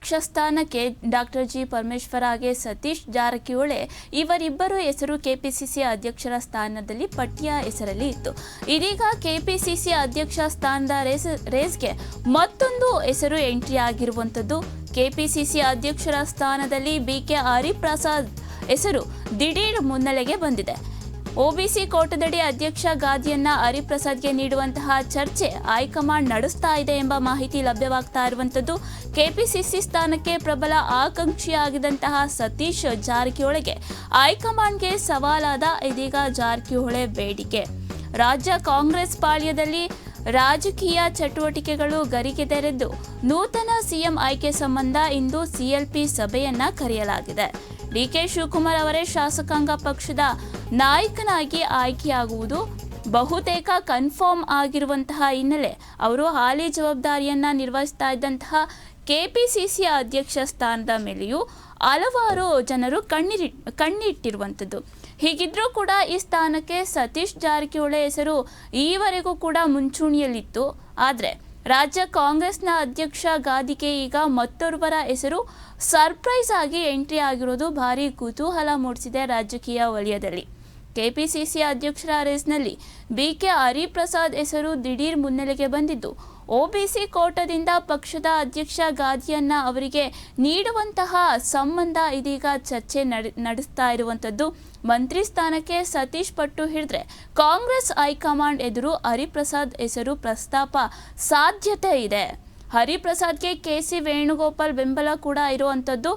ಅಧ್ಯಕ್ಷ ಸ್ಥಾನಕ್ಕೆ doctor G Parameshwar ಹಾಗೆ ಸತೀಶ್ ಜಾರಕಿಹೊಳಿ ಇವರಿಬ್ಬರು ಹೆಸರು ಕೆಪಿಸಿಸಿ ಅಧ್ಯಕ್ಷರ ಸ್ಥಾನದಲ್ಲಿ ಪಟ್ಟಿಯ ಹೆಸರಲ್ಲಿ ಇತ್ತು. ಇದೀಗ ಕೆಪಿಸಿಸಿ ಅಧ್ಯಕ್ಷ ಸ್ಥಾನದ ರೇಸ್ಗೆ ಮತ್ತೊಂದು ಹೆಸರು ಎಂಟ್ರಿ ಆಗಿರುವಂಥದ್ದು. ಕೆಪಿಸಿಸಿ ಅಧ್ಯಕ್ಷರ ಸ್ಥಾನದಲ್ಲಿ ಬಿಕೆ ಹರಿಪ್ರಸಾದ್ ಹೆಸರು ದಿಢೀರ್ ಮುನ್ನೆಲೆಗೆ ಬಂದಿದೆ. ಒಬಿಸಿ ಕೋಟಾದಡಿ ಅಧ್ಯಕ್ಷ ಗಾದಿಯನ್ನ ಹರಿಪ್ರಸಾದ್ಗೆ ನೀಡುವಂತಹ ಚರ್ಚೆ ಹೈಕಮಾಂಡ್ ನಡೆಸ್ತಾ ಇದೆ ಎಂಬ ಮಾಹಿತಿ ಲಭ್ಯವಾಗ್ತಾ ಇರುವಂಥದ್ದು. ಕೆಪಿಸಿಸಿ ಸ್ಥಾನಕ್ಕೆ ಪ್ರಬಲ ಆಕಾಂಕ್ಷಿಯಾಗಿದ್ದಂತಹ ಸತೀಶ್ ಜಾರಕಿಹೊಳಿಗೆ ಹೈಕಮಾಂಡ್ಗೆ ಸವಾಲಾದ ಇದೀಗ ಜಾರಕಿಹೊಳಿ ಬೇಡಿಕೆ. ರಾಜ್ಯ ಕಾಂಗ್ರೆಸ್ ಪಾಳ್ಯದಲ್ಲಿ ರಾಜಕೀಯ ಚಟುವಟಿಕೆಗಳು ಗರಿಗೆದರಿದ್ದು ನೂತನ ಸಿಎಂ ಆಯ್ಕೆ ಸಂಬಂಧ ಇಂದು ಸಿಎಲ್ಪಿ ಸಭೆಯನ್ನ ಕರೆಯಲಾಗಿದೆ. ಡಿಕೆ ಶಿವಕುಮಾರ್ ಅವರೇ ಶಾಸಕಾಂಗ ಪಕ್ಷದ ನಾಯಕನಾಗಿ ಆಯ್ಕೆಯಾಗುವುದು ಬಹುತೇಕ ಕನ್ಫರ್ಮ್ ಆಗಿರುವಂತಹ ಹಿನ್ನೆಲೆ ಅವರು ಹಾಲಿ ಜವಾಬ್ದಾರಿಯನ್ನ ನಿರ್ವಹಿಸ್ತಾ ಇದ್ದಂತಹ ಕೆಪಿಸಿಸಿ ಅಧ್ಯಕ್ಷ ಸ್ಥಾನದ ಮೇಲೆಯೂ ಹಲವಾರು ಜನರು ಕಣ್ಣಿಟ್ಟಿರುವಂಥದ್ದು. ಹೀಗಿದ್ರೂ ಕೂಡ ಈ ಸ್ಥಾನಕ್ಕೆ ಸತೀಶ್ ಜಾರಕಿಹೊಳಿ ಹೆಸರು ಈವರೆಗೂ ಕೂಡ ಮುಂಚೂಣಿಯಲ್ಲಿತ್ತು. ಆದರೆ ರಾಜ್ಯ ಕಾಂಗ್ರೆಸ್ನ ಅಧ್ಯಕ್ಷ ಗಾದಿಗೆ ಈಗ ಮತ್ತೊಬ್ಬರ ಹೆಸರು ಸರ್ಪ್ರೈಸ್ ಆಗಿ ಎಂಟ್ರಿ ಆಗಿರೋದು ಭಾರಿ ಕುತೂಹಲ ಮೂಡಿಸಿದೆ ರಾಜಕೀಯ ವಲಯದಲ್ಲಿ. ಕೆಪಿಸಿಸಿ ಅಧ್ಯಕ್ಷರ ರೇಸ್ನಲ್ಲಿ ಬಿಕೆ ಹರಿಪ್ರಸಾದ್ ಹೆಸರು ದಿಢೀರ್ ಮುನ್ನೆಲೆಗೆ ಬಂದಿದ್ದು, ಒಬಿಸಿ ಕೋಟಾದಿಂದ ಪಕ್ಷದ ಅಧ್ಯಕ್ಷ ಗಾದಿಯನ್ನ ಅವರಿಗೆ ನೀಡುವಂತಹ ಸಂಬಂಧ ಇದೀಗ ಚರ್ಚೆ ನಡೆಸ್ತಾ ಇರುವಂಥದ್ದು. ಮಂತ್ರಿ ಸ್ಥಾನಕ್ಕೆ ಸತೀಶ್ ಪಟ್ಟು ಹಿಡಿದ್ರೆ ಕಾಂಗ್ರೆಸ್ ಹೈಕಮಾಂಡ್ ಎದುರು ಹರಿಪ್ರಸಾದ್ ಹೆಸರು ಪ್ರಸ್ತಾಪ ಸಾಧ್ಯತೆ ಇದೆ. ಹರಿಪ್ರಸಾದ್ಗೆ ಕೆಸಿ ವೇಣುಗೋಪಾಲ್ ಬೆಂಬಲ ಕೂಡ ಇರುವಂಥದ್ದು.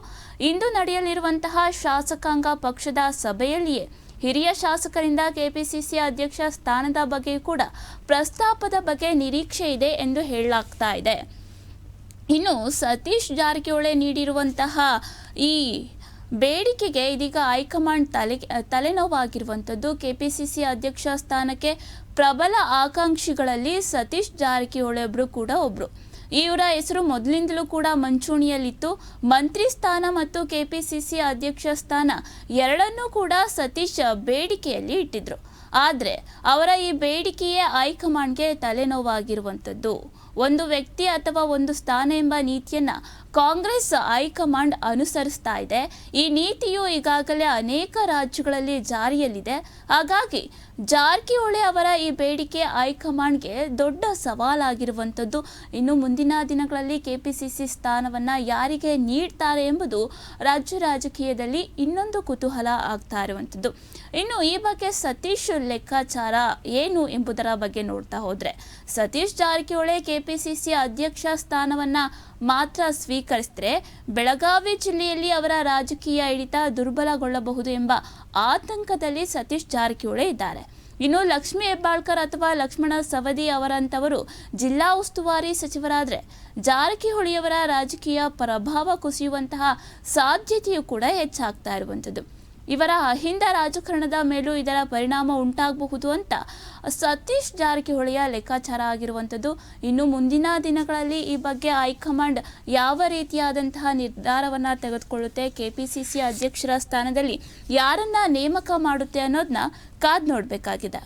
ಇಂದು ನಡೆಯಲಿರುವಂತಹ ಶಾಸಕಾಂಗ ಪಕ್ಷದ ಸಭೆಯಲ್ಲಿಯೇ ಹಿರಿಯ ಶಾಸಕರಿಂದ ಕೆಪಿಸಿಸಿ ಅಧ್ಯಕ್ಷ ಸ್ಥಾನದ ಬಗ್ಗೆ ಕೂಡ ಪ್ರಸ್ತಾಪದ ಬಗ್ಗೆ ನಿರೀಕ್ಷೆ ಇದೆ ಎಂದು ಹೇಳಲಾಗ್ತಾ ಇದೆ. ಇನ್ನು ಸತೀಶ್ ಜಾರಕಿಹೊಳಿ ನೀಡಿರುವಂತಹ ಈ ಬೇಡಿಕೆಗೆ ಇದೀಗ ಹೈಕಮಾಂಡ್ ತಲೆನೋವಾಗಿರುವಂಥದ್ದು. ಕೆಪಿಸಿಸಿ ಅಧ್ಯಕ್ಷ ಸ್ಥಾನಕ್ಕೆ ಪ್ರಬಲ ಆಕಾಂಕ್ಷಿಗಳಲ್ಲಿ ಸತೀಶ್ ಜಾರಕಿಹೊಳಿ ಒಬ್ಬರು. ಇವರ ಹೆಸರು ಮೊದಲಿಂದಲೂ ಕೂಡ ಮುಂಚೂಣಿಯಲ್ಲಿತ್ತು. ಮಂತ್ರಿ ಸ್ಥಾನ ಮತ್ತು ಕೆಪಿಸಿಸಿ ಅಧ್ಯಕ್ಷ ಸ್ಥಾನ ಎರಡನ್ನೂ ಕೂಡ ಸತೀಶ್ ಬೇಡಿಕೆಯಲ್ಲಿ ಇಟ್ಟಿದ್ರು. ಆದರೆ ಅವರ ಈ ಬೇಡಿಕೆಯೇ ಹೈಕಮಾಂಡ್ಗೆ ತಲೆನೋವಾಗಿರುವಂಥದ್ದು. ಒಂದು ವ್ಯಕ್ತಿ ಅಥವಾ ಒಂದು ಸ್ಥಾನ ಎಂಬ ನೀತಿಯನ್ನ ಕಾಂಗ್ರೆಸ್ ಹೈಕಮಾಂಡ್ ಅನುಸರಿಸ್ತಾ ಇದೆ. ಈ ನೀತಿಯು ಈಗಾಗಲೇ ಅನೇಕ ರಾಜ್ಯಗಳಲ್ಲಿ ಜಾರಿಯಲ್ಲಿದೆ. ಹಾಗಾಗಿ ಜಾರಕಿಹೊಳಿ ಅವರ ಈ ಬೇಡಿಕೆ ಹೈಕಮಾಂಡ್ಗೆ ದೊಡ್ಡ ಸವಾಲಾಗಿರುವಂಥದ್ದು. ಇನ್ನು ಮುಂದಿನ ದಿನಗಳಲ್ಲಿ ಕೆಪಿಸಿಸಿ ಸ್ಥಾನವನ್ನು ಯಾರಿಗೆ ನೀಡ್ತಾರೆ ಎಂಬುದು ರಾಜ್ಯ ರಾಜಕೀಯದಲ್ಲಿ ಇನ್ನೊಂದು ಕುತೂಹಲ ಆಗ್ತಾ ಇರುವಂಥದ್ದು. ಇನ್ನು ಈ ಬಗ್ಗೆ ಸತೀಶ್ ಲೆಕ್ಕಾಚಾರ ಏನು ಎಂಬುದರ ಬಗ್ಗೆ ನೋಡ್ತಾ ಹೋದ್ರೆ, ಸತೀಶ್ ಜಾರಕಿಹೊಳಿ ಕೆಪಿಸಿಸಿ ಅಧ್ಯಕ್ಷ ಸ್ಥಾನವನ್ನ ಮಾತ್ರ ಸ್ವೀಕರಿಸಿದ್ರೆ ಬೆಳಗಾವಿ ಜಿಲ್ಲೆಯಲ್ಲಿ ಅವರ ರಾಜಕೀಯ ಹಿಡಿತ ದುರ್ಬಲಗೊಳ್ಳಬಹುದು ಎಂಬ ಆತಂಕದಲ್ಲಿ ಸತೀಶ್ ಜಾರಕಿಹೊಳಿ ಇದ್ದಾರೆ. ಇನ್ನು ಲಕ್ಷ್ಮೀ ಹೆಬ್ಬಾಳ್ಕರ್ ಅಥವಾ ಲಕ್ಷ್ಮಣ ಸವದಿ ಅವರಂತವರು ಜಿಲ್ಲಾ ಉಸ್ತುವಾರಿ ಸಚಿವರಾದರೆ ಜಾರಕಿಹೊಳಿಯವರ ರಾಜಕೀಯ ಪ್ರಭಾವ ಕುಸಿಯುವಂತಹ ಸಾಧ್ಯತೆಯೂ ಕೂಡ ಹೆಚ್ಚಾಗ್ತಾ ಇರುವಂಥದ್ದು. ಇವರ ಅಹಿಂದ ರಾಜಕಾರಣದ ಮೇಲೂ ಇದರ ಪರಿಣಾಮ ಉಂಟಾಗಬಹುದು ಅಂತ ಸತೀಶ್ ಜಾರಕಿಹೊಳಿಯ ಲೆಕ್ಕಾಚಾರ ಆಗಿರುವಂಥದ್ದು. ಇನ್ನು ಮುಂದಿನ ದಿನಗಳಲ್ಲಿ ಈ ಬಗ್ಗೆ ಹೈಕಮಾಂಡ್ ಯಾವ ರೀತಿಯಾದಂತಹ ನಿರ್ಧಾರವನ್ನು ತೆಗೆದುಕೊಳ್ಳುತ್ತೆ, ಕೆಪಿಸಿಸಿ ಅಧ್ಯಕ್ಷರ ಸ್ಥಾನದಲ್ಲಿ ಯಾರನ್ನ ನೇಮಕ ಮಾಡುತ್ತೆ ಅನ್ನೋದನ್ನ ಕಾದು ನೋಡಬೇಕಾಗಿದೆ.